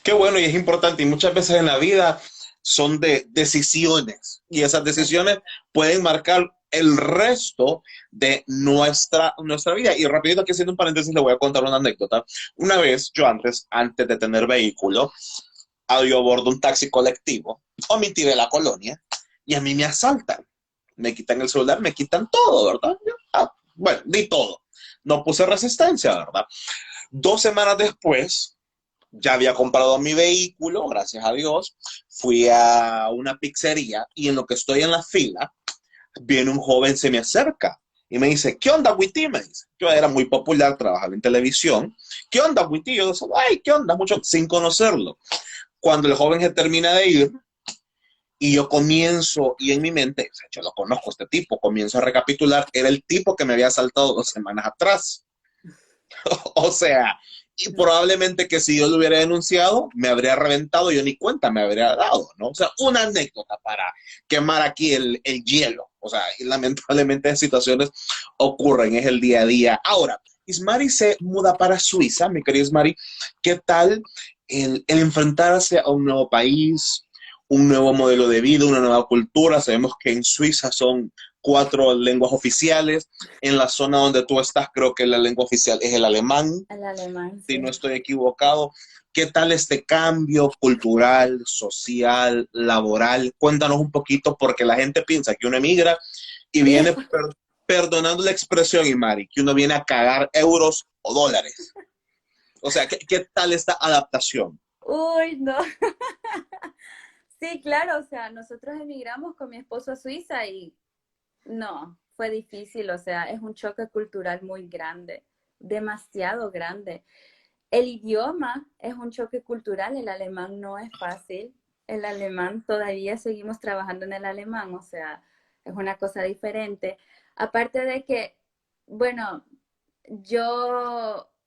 Qué bueno y es importante y muchas veces en la vida son de decisiones y esas decisiones pueden marcar el resto de nuestra vida. Y rapidito aquí haciendo un paréntesis le voy a contar una anécdota. Una vez yo antes de tener vehículo, yo abordo un taxi colectivo, omití de la colonia y a mí me asaltan. Me quitan el celular, me quitan todo, ¿verdad? Bueno, di todo. No puse resistencia, ¿verdad? 2 semanas después, ya había comprado mi vehículo, gracias a Dios, fui a una pizzería y en lo que estoy en la fila, viene un joven, se me acerca y me dice, ¿qué onda, Witty? Me dice, yo era muy popular, trabajaba en televisión, ¿qué onda, Witty? Yo decía, ay, ¿qué onda? Mucho sin conocerlo. Cuando el joven se termina de ir, y yo comienzo, y en mi mente, o sea, yo lo conozco este tipo, comienzo a recapitular, era el tipo que me había saltado 2 semanas atrás. O sea, y probablemente que si yo lo hubiera denunciado, me habría reventado, yo ni cuenta me habría dado, ¿no? O sea, una anécdota para quemar aquí el hielo. O sea, y lamentablemente situaciones ocurren, es el día a día. Ahora, Ismari se muda para Suiza, mi querida Ismari. ¿Qué tal el enfrentarse a un nuevo país, un nuevo modelo de vida, una nueva cultura? Sabemos que en Suiza son 4 lenguas oficiales. En la zona donde tú estás, creo que la lengua oficial es el alemán, El alemán, si no sí. estoy equivocado. ¿Qué tal este cambio cultural, social, laboral? Cuéntanos un poquito, porque la gente piensa que uno emigra y Sí. viene, perdonando la expresión, Imari, que uno viene a cagar euros o dólares. O sea, ¿qué tal esta adaptación? Uy, no. Sí, claro, o sea, nosotros emigramos con mi esposo a Suiza y no, fue difícil, o sea, es un choque cultural muy grande, demasiado grande. El idioma es un choque cultural, el alemán no es fácil, el alemán todavía seguimos trabajando en el alemán, o sea, es una cosa diferente. Aparte de que, bueno,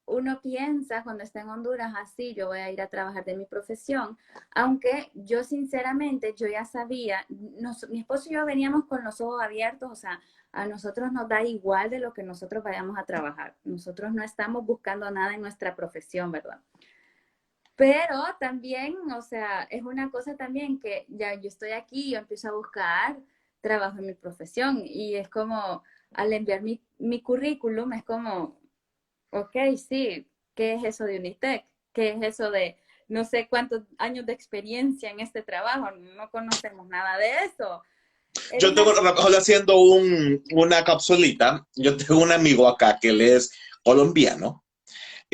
uno piensa cuando está en Honduras así, yo voy a ir a trabajar de mi profesión, aunque yo sinceramente, yo ya sabía, mi esposo y yo veníamos con los ojos abiertos, o sea, a nosotros nos da igual de lo que nosotros vayamos a trabajar. Nosotros no estamos buscando nada en nuestra profesión, ¿verdad? Pero también, o sea, es una cosa también que ya yo estoy aquí, yo empiezo a buscar trabajo en mi profesión y es como, al enviar mi currículum, es como, ok, sí, ¿qué es eso de Unitec? ¿Qué es eso de no sé cuántos años de experiencia en este trabajo? No conocemos nada de eso. Era Yo tengo, una... haciendo una capsulita, yo tengo un amigo acá que él es colombiano.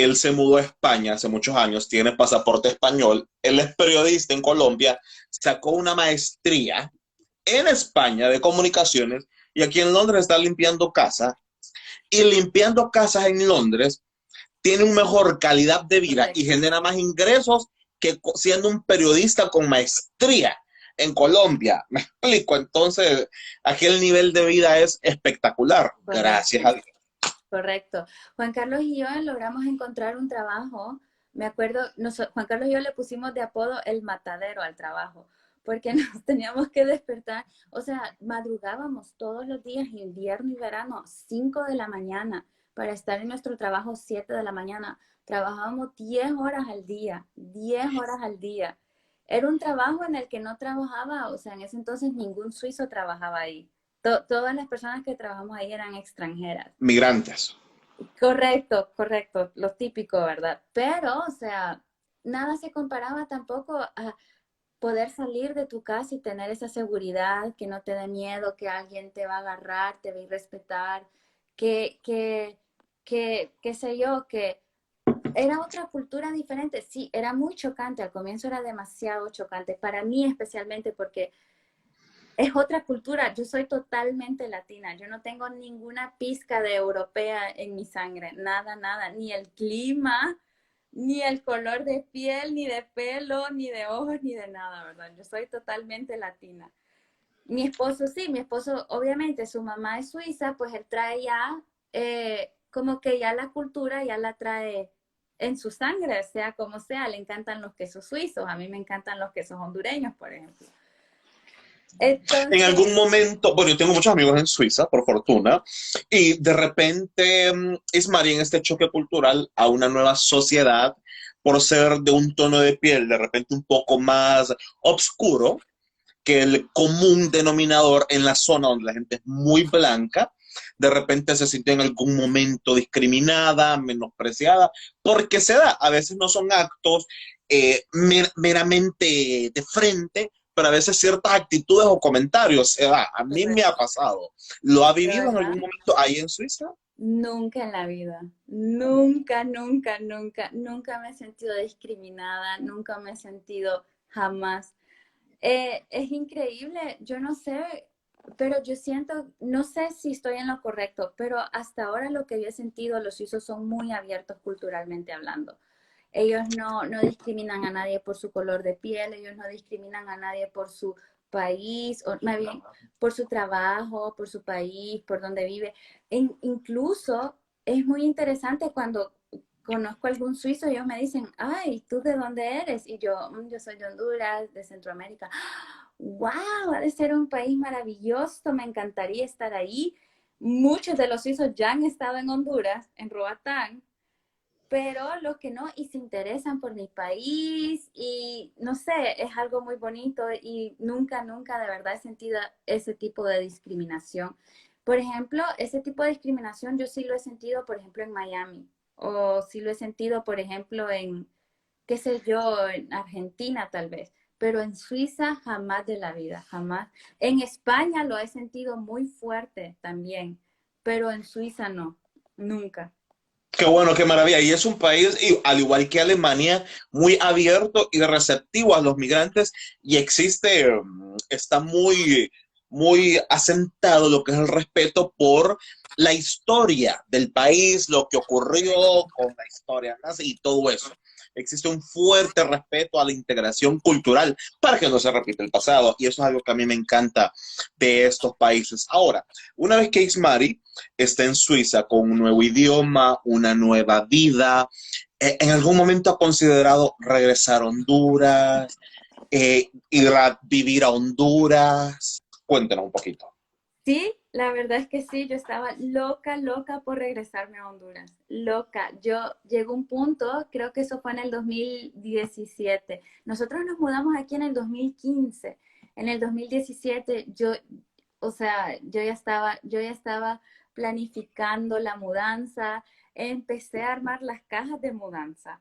él se mudó a España hace muchos años, tiene pasaporte español, él es periodista en Colombia, sacó una maestría en España de comunicaciones y aquí en Londres está limpiando casas y limpiando casas en Londres tiene una mejor calidad de vida y Correcto, genera más ingresos que siendo un periodista con maestría en Colombia. Me explico, entonces aquí el nivel de vida es espectacular, gracias a correcto. Dios. Correcto. Juan Carlos y yo logramos encontrar un trabajo. Me acuerdo, Juan Carlos y yo le pusimos de apodo el matadero al trabajo, porque nos teníamos que despertar, o sea, madrugábamos todos los días, invierno y verano, 5 de la mañana, para estar en nuestro trabajo 7 de la mañana. Trabajábamos 10 horas al día, 10 horas al día. Era un trabajo en el que no trabajaba, o sea, en ese entonces ningún suizo trabajaba ahí. Todas las personas que trabajamos ahí eran extranjeras. Migrantes. Correcto, correcto, lo típico, ¿verdad? Pero, o sea, nada se comparaba tampoco a poder salir de tu casa y tener esa seguridad, que no te dé miedo, que alguien te va a agarrar, te va a irrespetar, que, que, qué sé yo, que era otra cultura diferente. Sí, era muy chocante, al comienzo era demasiado chocante, para mí especialmente porque es otra cultura. Yo soy totalmente latina. Yo no tengo ninguna pizca de europea en mi sangre. Nada, nada. Ni el clima, ni el color de piel, ni de pelo, ni de ojos, ni de nada, ¿verdad? Yo soy totalmente latina. Mi esposo sí, mi esposo obviamente, su mamá es suiza, pues él trae ya, como que ya la cultura ya la trae en su sangre, sea como sea, le encantan los quesos suizos, a mí me encantan los quesos hondureños, por ejemplo. En Entonces, algún momento, bueno, yo tengo muchos amigos en Suiza, por fortuna, y de repente Ismari en este choque cultural a una nueva sociedad por ser de un tono de piel de repente un poco más oscuro que el común denominador en la zona donde la gente es muy blanca, de repente se siente en algún momento discriminada, menospreciada, porque se da, a veces no son actos meramente de frente, pero a veces ciertas actitudes o comentarios se da. A mí me ha correcto. pasado. ¿Lo ha ¿De vivido en algún verdad? momento ahí en Suiza? Nunca en la vida. Nunca, nunca, nunca, nunca me he sentido discriminada, nunca me he sentido jamás. Es increíble, yo no sé, pero yo siento, no sé si estoy en lo correcto, pero hasta ahora lo que yo he sentido, los suizos son muy abiertos culturalmente hablando. Ellos no discriminan a nadie por su color de piel, ellos no discriminan a nadie por su país, o más bien por su trabajo, por su país, por donde vive. Incluso es muy interesante cuando conozco a algún suizo y ellos me dicen, ay, ¿tú de dónde eres? Y yo, yo soy de Honduras, de Centroamérica. ¡Wow! Ha de ser un país maravilloso, me encantaría estar ahí. Muchos de los suizos ya han estado en Honduras, en Roatán, pero los que no y se interesan por mi país y no sé, es algo muy bonito y nunca, nunca de verdad he sentido ese tipo de discriminación. Por ejemplo, ese tipo de discriminación yo sí lo he sentido, por ejemplo, en Miami o sí lo he sentido, por ejemplo, en, qué sé yo, en Argentina tal vez, pero en Suiza jamás de la vida, jamás. En España lo he sentido muy fuerte también, pero en Suiza no, nunca. Qué bueno, qué maravilla. Y es un país, y, al igual que Alemania, muy abierto y receptivo a los migrantes y existe, está muy asentado lo que es el respeto por la historia del país, lo que ocurrió con la historia nazi y todo eso. Existe un fuerte respeto a la integración cultural para que no se repita el pasado. Y eso es algo que a mí me encanta de estos países. Ahora, una vez que Ismari está en Suiza con un nuevo idioma, una nueva vida. ¿En algún momento ha considerado regresar a Honduras, ir a vivir a Honduras? Cuéntanos un poquito. Sí, la verdad es que sí, yo estaba loca, loca por regresarme a Honduras, loca. Yo llegó un punto, creo que eso fue en el 2017. Nosotros nos mudamos aquí en el 2015. En el 2017 yo, o sea, yo ya estaba planificando la mudanza, empecé a armar las cajas de mudanza.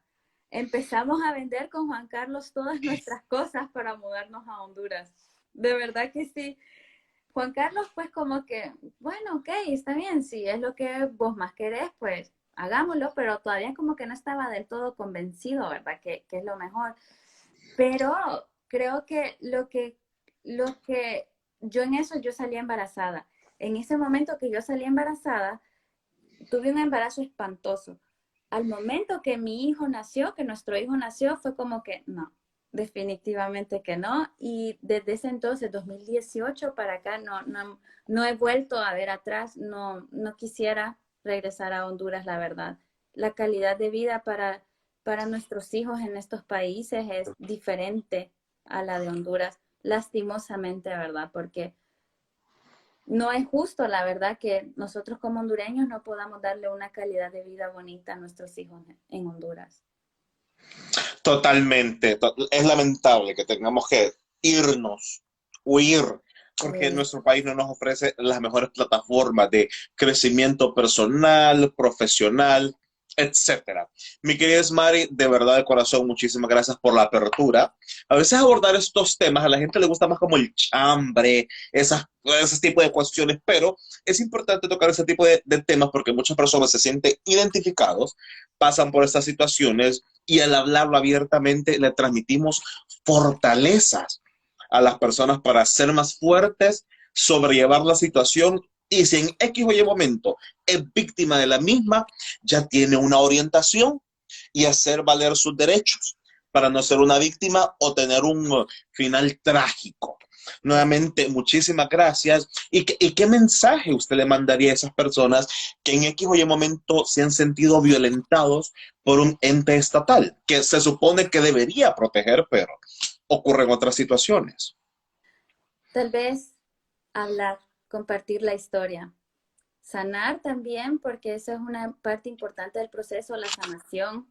Empezamos a vender con Juan Carlos todas nuestras cosas para mudarnos a Honduras. De verdad que sí. Juan Carlos, pues como que, bueno, ok, está bien, si es lo que vos más querés, pues hagámoslo, pero todavía como que no estaba del todo convencido, ¿verdad? Que es lo mejor. Pero creo que lo que yo en eso yo salí embarazada. En ese momento que yo salí embarazada, tuve un embarazo espantoso. Al momento que mi hijo nació, que nuestro hijo nació, fue como que no, definitivamente que no. Y desde ese entonces, 2018 para acá, no he vuelto a ver atrás, no quisiera regresar a Honduras, la verdad. La calidad de vida para nuestros hijos en estos países es diferente a la de Honduras, lastimosamente, ¿verdad? Porque no es justo, la verdad, que nosotros como hondureños no podamos darle una calidad de vida bonita a nuestros hijos en Honduras. Totalmente. Es lamentable que tengamos que irnos, huir, porque Sí. nuestro país no nos ofrece las mejores plataformas de crecimiento personal, profesional, etcétera. Mi querida Mari, de verdad de corazón, muchísimas gracias por la apertura. A veces abordar estos temas a la gente le gusta más como el chambre, ese tipo de cuestiones, pero es importante tocar ese tipo de temas porque muchas personas se sienten identificados, pasan por estas situaciones y al hablarlo abiertamente le transmitimos fortalezas a las personas para ser más fuertes, sobrellevar la situación y si en X o Y momento es víctima de la misma, ya tiene una orientación y hacer valer sus derechos para no ser una víctima o tener un final trágico. Nuevamente, muchísimas gracias. ¿Y qué mensaje usted le mandaría a esas personas que en X o Y momento se han sentido violentados por un ente estatal que se supone que debería proteger, pero ocurren otras situaciones? Tal vez hablar, compartir la historia, sanar también, porque eso es una parte importante del proceso, la sanación,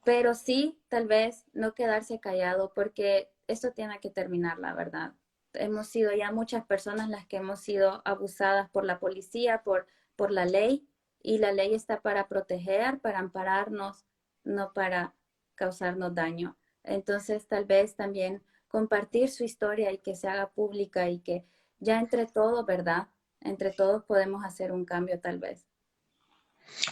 pero sí, tal vez no quedarse callado, porque esto tiene que terminar, la verdad. Hemos sido ya muchas personas las que hemos sido abusadas por la policía, por la ley, y la ley está para proteger, para ampararnos, no para causarnos daño. Entonces, tal vez también compartir su historia y que se haga pública y que ya entre todos, ¿verdad? Entre todos podemos hacer un cambio tal vez.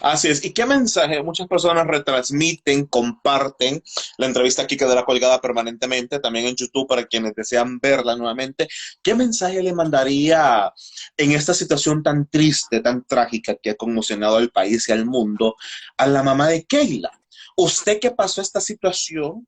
Así es. ¿Y qué mensaje muchas personas retransmiten, comparten? La entrevista aquí quedará colgada permanentemente, también en YouTube para quienes desean verla nuevamente. ¿Qué mensaje le mandaría en esta situación tan triste, tan trágica que ha conmocionado al país y al mundo a la mamá de Keila? Usted que pasó esta situación,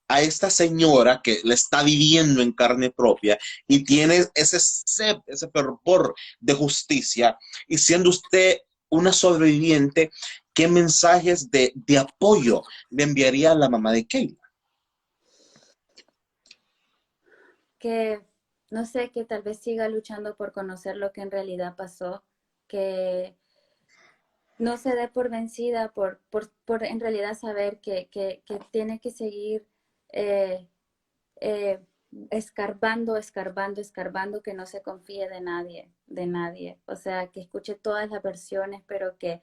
a esta señora que la está viviendo en carne propia y tiene ese sed, ese fervor de justicia, y siendo usted una sobreviviente, ¿qué mensajes de apoyo le enviaría a la mamá de Keila? Que no sé, que tal vez siga luchando por conocer lo que en realidad pasó, que no se dé por vencida, por en realidad saber que tiene que seguir eh, eh, escarbando, escarbando, escarbando, que no se confíe de nadie, de nadie. O sea, que escuche todas las versiones, pero que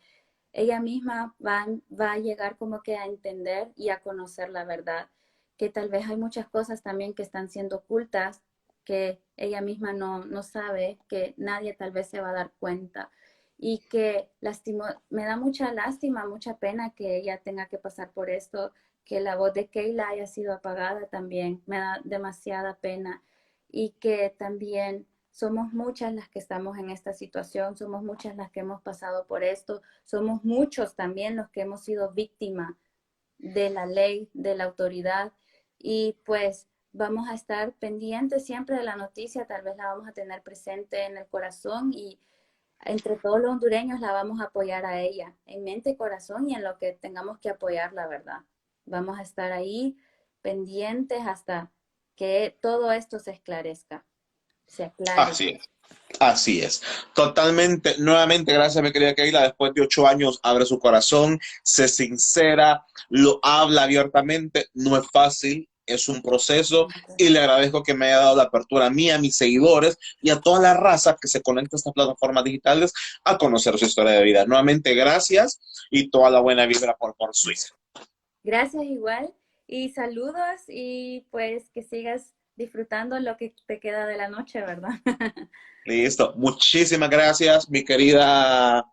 ella misma va a llegar como que a entender y a conocer la verdad, que tal vez hay muchas cosas también que están siendo ocultas, que ella misma no sabe, que nadie tal vez se va a dar cuenta y que me da mucha lástima, mucha pena que ella tenga que pasar por esto, que la voz de Keila haya sido apagada también, me da demasiada pena y que también somos muchas las que estamos en esta situación, somos muchas las que hemos pasado por esto, somos muchos también los que hemos sido víctimas de la ley, de la autoridad y pues vamos a estar pendientes siempre de la noticia, tal vez la vamos a tener presente en el corazón y entre todos los hondureños la vamos a apoyar a ella, en mente, corazón y en lo que tengamos que apoyar, la verdad. Vamos a estar ahí pendientes hasta que todo esto se esclarezca, se aclare. Así es. Así es, totalmente, nuevamente, gracias mi querida Keila, después de 8 años abre su corazón, se sincera, lo habla abiertamente, no es fácil, es un proceso y le agradezco que me haya dado la apertura a mí, a mis seguidores y a toda la raza que se conecta a estas plataformas digitales a conocer su historia de vida. Nuevamente, gracias y toda la buena vibra por Suiza. Gracias igual y saludos y pues que sigas disfrutando lo que te queda de la noche, ¿verdad? Listo. Muchísimas gracias, mi querida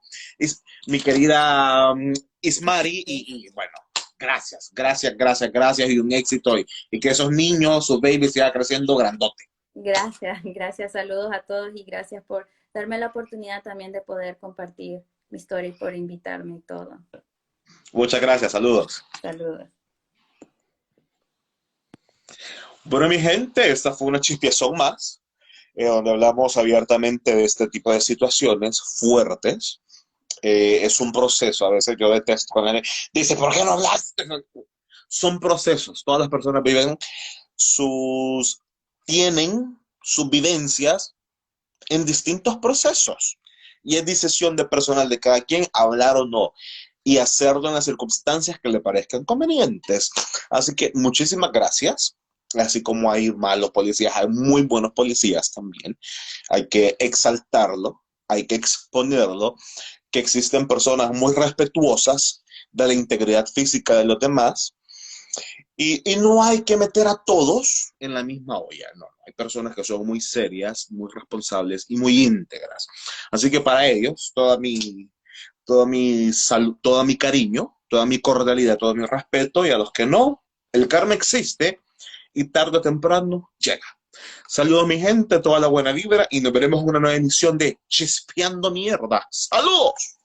Ismari. Y bueno, gracias, gracias, gracias, gracias y un éxito. Y que esos niños, sus babies, sigan creciendo grandote. Gracias, gracias, saludos a todos y gracias por darme la oportunidad también de poder compartir mi historia y por invitarme y todo. Muchas gracias, saludos. Saludos. Bueno, mi gente, esta fue una chispiezón más, donde hablamos abiertamente de este tipo de situaciones fuertes. Es un proceso, a veces yo detesto cuando alguien dice, ¿por qué no hablaste? Son procesos, todas las personas viven sus, tienen sus vivencias en distintos procesos y es decisión de personal de cada quien hablar o no y hacerlo en las circunstancias que le parezcan convenientes. Así que muchísimas gracias. Así como hay malos policías, hay muy buenos policías también. Hay que exaltarlo, hay que exponerlo, que existen personas muy respetuosas de la integridad física de los demás. Y no hay que meter a todos en la misma olla, no. Hay personas que son muy serias, muy responsables y muy íntegras. Así que para ellos, todo mi cariño, toda mi cordialidad, todo mi respeto, y a los que no, el karma existe y tarde o temprano llega. Saludos mi gente, toda la buena vibra y nos veremos en una nueva emisión de Chispeando Mierda. ¡Saludos!